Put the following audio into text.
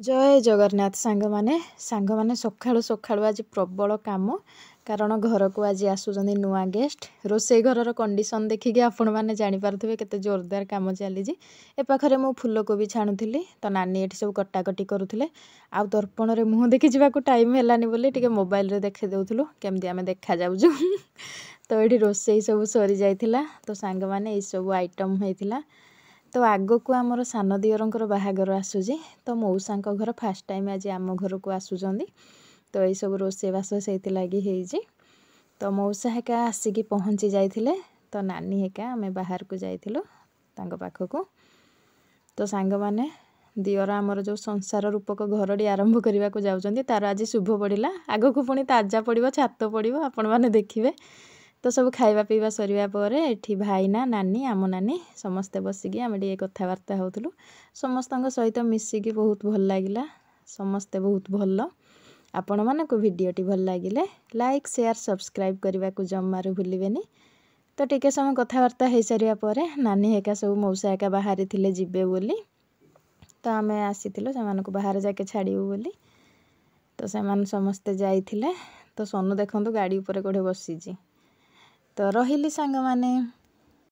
जय जगन्नाथ सांग सकाळु सकाळु आज प्रबल काम कारण घर को आज आसुचंदी नुआ गेस्ट रोसई घर कंडीशन देखिए आपण मैंने जानीपारे केते जोरदार काम चली ए पाखरे मु फूलकोबी छाणुली तो नानी एठी सब कटाकटी करुले आ दर्पण रे मुँह देखि जावाक टाइम हेलानी बोली टिके मोबाइल रे देखि देउथुलु केमती आमे देखा जाउजु तो एठी रोसई सब सरी जाइथिला तो सांग माने ए सब आइटम होइथिला। तो आग को आमर सान दियरंकर बाहागर आसूजी तो मौसा घर फास्ट टाइम आज आम घर को आसुचंदी तो ये सब रोषेबास से लगी तो मौसा हेका आसिकी पहुँची जाइथिले तो नानी हेका आम बाहर को जाइथिलु तांको पाखकु तो सांग माने दियर आमर जो संसार रूपक घरटी आरंभ करने को जाउचंदी तार आज शुभ पड़ा आग को पुणी ताजा पड़ो छात पड़ो आपण मैंने देखिए। तो सब खाइबा पीवा सरिया पर एठी भाईना नानी आम नानी समस्ते बसिकी आम टे कथबार्ता होतुलु समस्त सहित मिसिकी बहुत भल लगिला समस्ते बहुत भल आपण मानक भिडियोटी भल लगिले लाइक शेयर सब्सक्राइब करने को जमारू भूलिबेनी। तो टिके समय कथबार्ता हो सारिया पर नानी हेका सब मौसा हेका बाहरी थिले जिबे बोली तो आम आसीथिलु सेमानकु बाहर जाके छाड़िबु बोली तो सेमान समस्ते जाइथिले तो सोनू देखंतु गाड़ी ऊपर कोठे बसिची तो रहिली सांग माने।